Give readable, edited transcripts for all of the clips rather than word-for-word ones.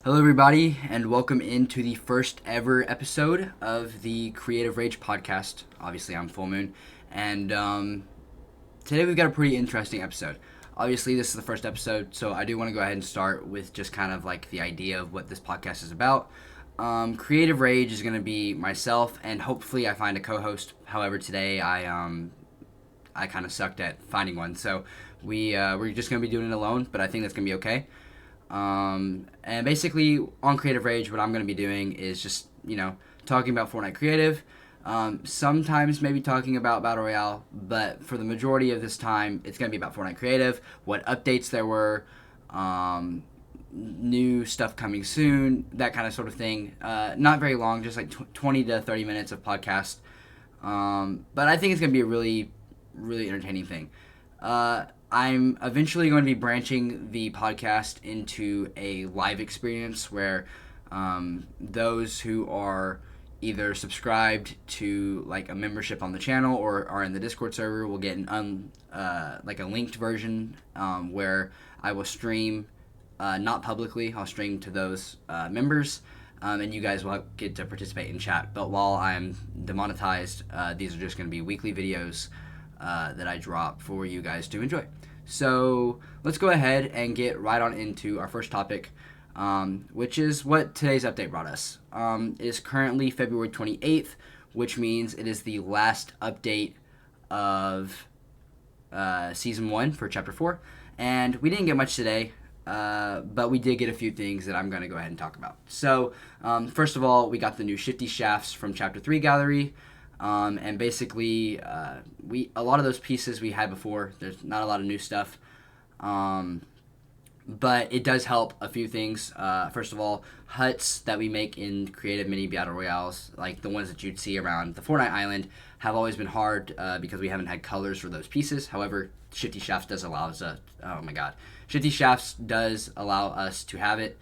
Hello, everybody, and welcome into the first ever episode of the Creative Rage podcast. Obviously, I'm Full Moon, and today we've got a pretty interesting episode. Obviously, this is the first episode, so I do want to go ahead and start with just kind of like the idea of what this podcast is about. Creative Rage is going to be myself, and hopefully, I find a co-host. However, today I kind of sucked at finding one, so we're just going to be doing it alone. But I think that's going to be okay. And basically, on Creative Rage, what I'm going to be doing is just, talking about Fortnite Creative. Sometimes maybe talking about Battle Royale, but for the majority of this time, it's going to be about Fortnite Creative, what updates there were, new stuff coming soon, that kind of sort of thing. Not very long, just like 20 to 30 minutes of podcast. But I think it's going to be a really, really entertaining thing. I'm eventually going to be branching the podcast into a live experience where those who are either subscribed to like a membership on the channel or are in the Discord server will get like a linked version where I will stream, not publicly. I'll stream to those members. And you guys will get to participate in chat. But while I'm demonetized, these are just going to be weekly videos that I drop for you guys to enjoy. So let's go ahead and get right on into our first topic, which is what today's update brought us. It is currently February 28th, which means it is the last update of Season 1 for Chapter 4. And we didn't get much today, but we did get a few things that I'm going to go ahead and talk about. So first of all, we got the new Shifty Shafts from Chapter 3 gallery. And basically, a lot of those pieces we had before. There's not a lot of new stuff, but it does help a few things. First of all, huts that we make in creative mini battle royales, like the ones that you'd see around the Fortnite island, have always been hard because we haven't had colors for those pieces. However, Shifty Shafts does allow us. Shifty Shafts does allow us to have it.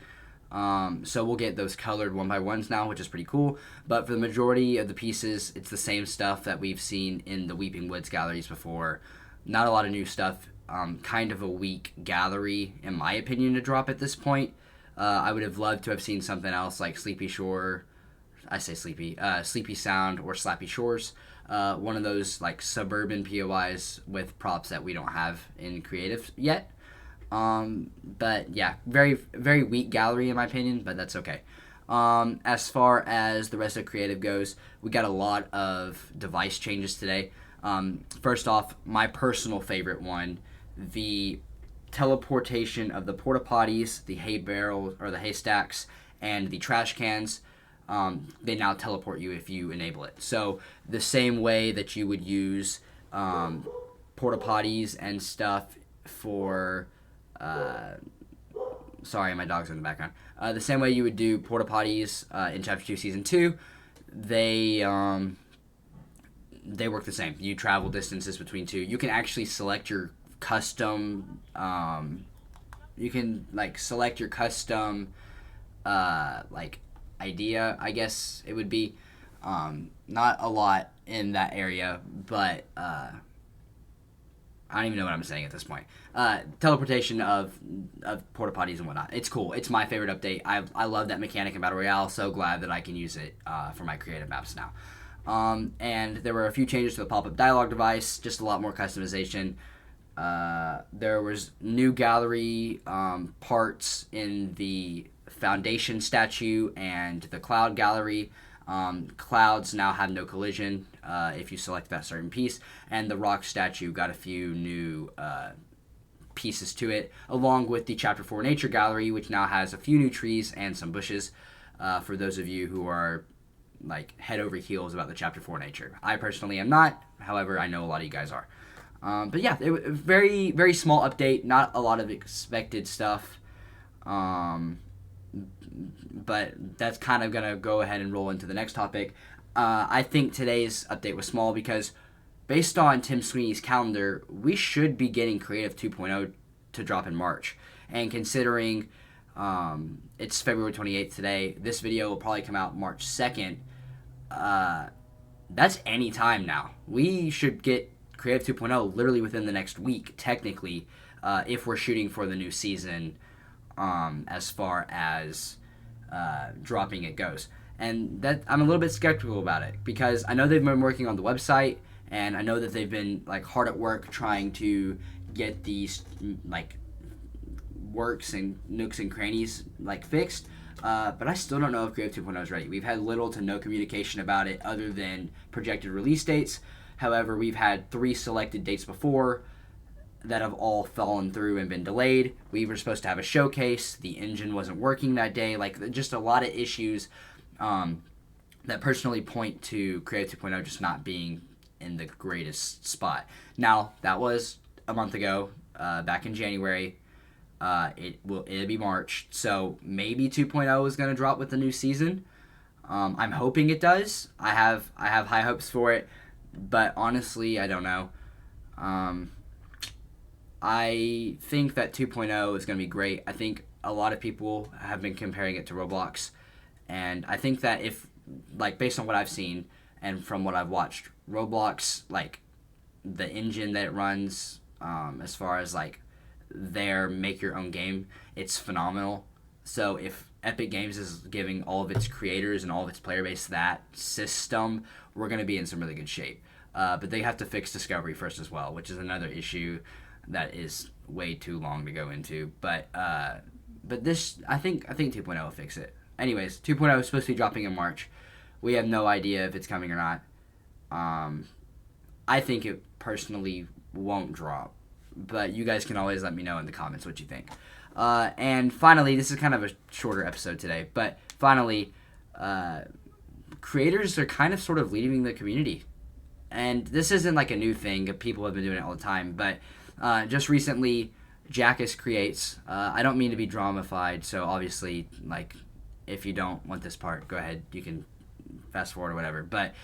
So we'll get those colored one by ones now, which is pretty cool. But for the majority of the pieces, it's the same stuff that we've seen in the Weeping Woods galleries before. Not a lot of new stuff. Kind of a weak gallery, in my opinion, to drop at this point. I would have loved to have seen something else like Sleepy Shore. I say Sleepy. Sleepy Sound or Slappy Shores. One of those like suburban POIs with props that we don't have in creative yet. But yeah, very, very weak gallery in my opinion, but that's okay. As far as the rest of creative goes, we got a lot of device changes today. First off, my personal favorite one, the teleportation of the porta potties, the hay barrels or the haystacks, and the trash cans. They now teleport you if you enable it. So the same way that you would use porta potties and stuff for sorry, my dog's in the background. The same way you would do porta potties in Chapter 2, Season 2, they work the same. You travel distances between two. You can actually select your custom. You can select your custom idea. I guess it would be not a lot in that area, but I don't even know what I'm saying at this point. Teleportation of porta potties and whatnot. It's cool. It's my favorite update. I love that mechanic in Battle Royale. So glad that I can use it for my creative maps now. And there were a few changes to the pop-up dialogue device. Just a lot more customization. There was new gallery parts in the Foundation statue and the Cloud gallery. Clouds now have no collision if you select that certain piece, and the rock statue got a few new pieces to it, along with the Chapter 4 nature gallery, which now has a few new trees and some bushes for those of you who are head over heels about the Chapter 4 nature. I personally am not, however, I know a lot of you guys are. But yeah, it was a very, very small update, not a lot of expected stuff. But that's kind of going to go ahead and roll into the next topic. I think today's update was small because based on Tim Sweeney's calendar, we should be getting Creative 2.0 to drop in March. And considering it's February 28th today, this video will probably come out March 2nd. That's any time now. We should get Creative 2.0 literally within the next week, technically, if we're shooting for the new season, as far as dropping it goes. And that I'm a little bit skeptical about it because I know they've been working on the website, and I know that they've been like hard at work trying to get these like works and nooks and crannies like fixed. But I still don't know if Creative 2.0 is ready. We've had little to no communication about it other than projected release dates. However, we've had 3 selected dates before that have all fallen through and been delayed. We were supposed to have a showcase. The engine wasn't working that day. Like, just a lot of issues that personally point to Creative 2.0 just not being in the greatest spot. Now, that was a month ago, back in January. It'll be March, so maybe 2.0 is going to drop with the new season. I'm hoping it does. I have high hopes for it, but honestly, I don't know. I think that 2.0 is going to be great. I think a lot of people have been comparing it to Roblox, and I think that if, like, based on what I've seen and from what I've watched, Roblox, like, the engine that it runs, as far as, like, their make your own game, it's phenomenal. So if Epic Games is giving all of its creators and all of its player base that system, we're going to be in some really good shape. But they have to fix discovery first as well, which is another issue that is way too long to go into. But this, I think 2.0 will fix it. Anyways, 2.0 is supposed to be dropping in March. We have no idea if it's coming or not. I think it personally won't drop. But you guys can always let me know in the comments what you think. And finally, this is kind of a shorter episode today, but finally, creators are kind of sort of leading the community. And this isn't like a new thing. People have been doing it all the time. But just recently, Jackass Creates. I don't mean to be dramified, so obviously, like, if you don't want this part, go ahead. You can fast forward or whatever. But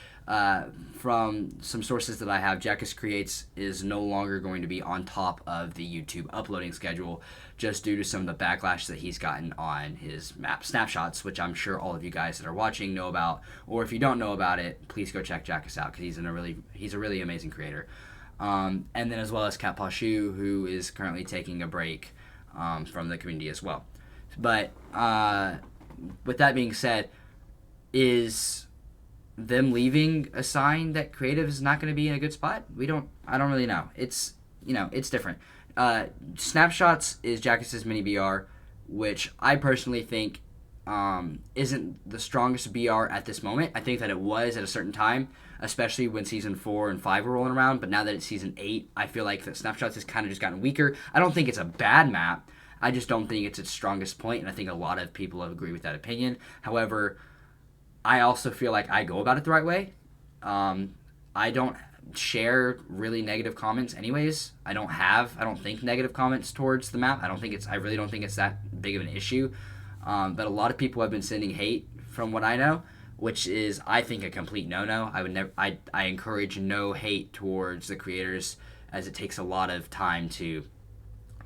from some sources that I have, Jackass Creates is no longer going to be on top of the YouTube uploading schedule just due to some of the backlash that he's gotten on his map snapshots, which I'm sure all of you guys that are watching know about. Or if you don't know about it, please go check Jackass out because he's a really amazing creator. And then as well as Cat Paw Shoe, who is currently taking a break from the community as well. But with that being said, is them leaving a sign that creative is not going to be in a good spot? I don't really know. It's different. Snapshots is Jackass's mini BR, which I personally think isn't the strongest BR at this moment. I think that it was at a certain time, especially when season 4 and 5 were rolling around, but now that it's season 8, I feel like that Snapshots has kind of just gotten weaker. I don't think it's a bad map. I just don't think it's its strongest point, and I think a lot of people agree with that opinion. However, I also feel like I go about it the right way. I don't share really negative comments anyways. I don't think negative comments towards the map. I really don't think it's that big of an issue. But a lot of people have been sending hate from what I know, which is, I think, a complete no-no. I encourage no hate towards the creators, as it takes a lot of time to,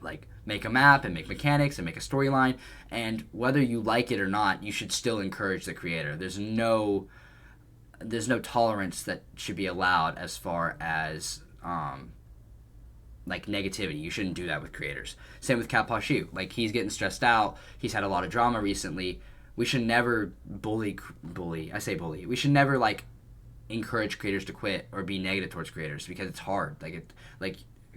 like, make a map and make mechanics and make a storyline, and whether you like it or not, you should still encourage the creator. There's no tolerance that should be allowed as far as like negativity. You shouldn't do that with creators. Same with Cat Paw Shoe. Like, he's getting stressed out. He's had a lot of drama recently. We should never bully. I say bully. We should never, like, encourage creators to quit or be negative towards creators, because it's hard.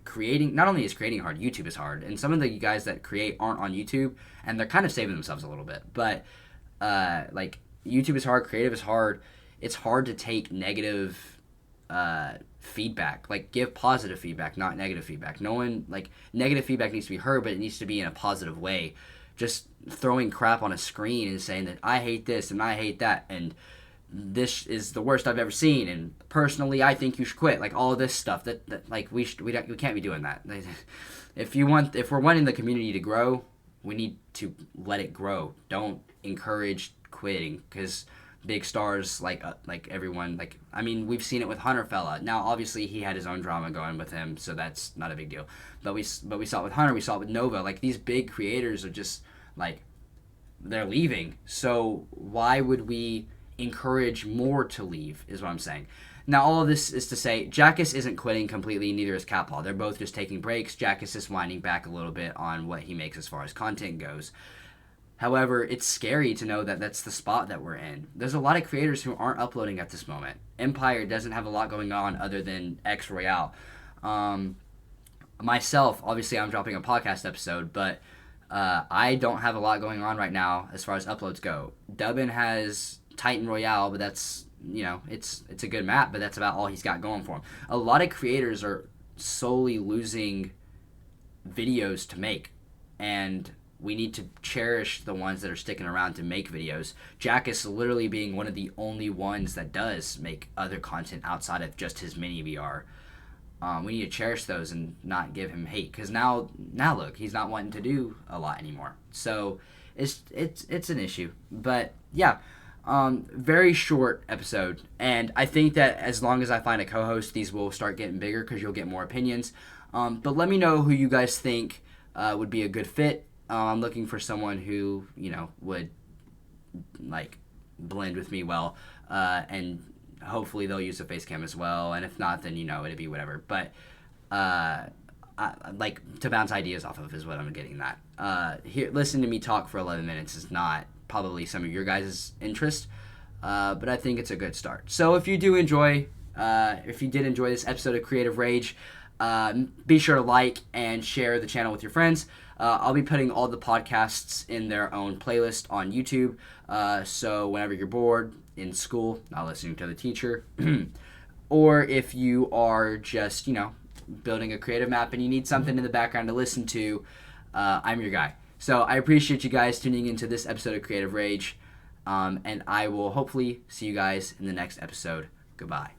Creating, not only is creating hard, YouTube is hard, and some of the guys that create aren't on YouTube, and they're kind of saving themselves a little bit. But like, YouTube is hard, creative is hard. It's hard to take negative feedback. Like, give positive feedback, not negative feedback. No one, like, negative feedback needs to be heard, but it needs to be in a positive way. Just throwing crap on a screen and saying that I hate this and I hate that and this is the worst I've ever seen, and personally I think you should quit, like, all of this stuff that like, we can't be doing that. If we're wanting the community to grow, we need to let it grow. Don't encourage quitting, because big stars like everyone, like, I mean, we've seen it with Hunter Fella. Now obviously he had his own drama going with him, so that's not a big deal, but we saw it with Hunter, we saw it with Nova. Like, these big creators are just, like, they're leaving, so why would we encourage more to leave, is what I'm saying. Now, all of this is to say, Jackass isn't quitting completely, neither is Cat Paw. They're both just taking breaks. Jackass is winding back a little bit on what he makes as far as content goes. However, it's scary to know that that's the spot that we're in. There's a lot of creators who aren't uploading at this moment. Empire doesn't have a lot going on other than X Royale. Myself, obviously, I'm dropping a podcast episode, but I don't have a lot going on right now as far as uploads go. Dubbin has Titan Royale, but that's, it's a good map, but that's about all he's got going for him. A lot of creators are solely losing videos to make, and we need to cherish the ones that are sticking around to make videos. Jack is literally being one of the only ones that does make other content outside of just his mini VR. We need to cherish those and not give him hate, because now look, he's not wanting to do a lot anymore. So it's an issue. But yeah, very short episode, and I think that as long as I find a co-host, these will start getting bigger because you'll get more opinions. But let me know who you guys think would be a good fit. I'm looking for someone who, would, like, blend with me well, and hopefully they'll use a face cam as well, and if not, then, it'd be whatever. But, like, to bounce ideas off of is what I'm getting at. Listening to me talk for 11 minutes is not probably some of your guys' interest, but I think it's a good start. So if you did enjoy this episode of Creative Rage, be sure to like and share the channel with your friends. I'll be putting all the podcasts in their own playlist on YouTube. So whenever you're bored in school, not listening to the teacher, or if you are just, building a creative map and you need something in the background to listen to, I'm your guy. So I appreciate you guys tuning into this episode of Creative Rage. And I will hopefully see you guys in the next episode. Goodbye.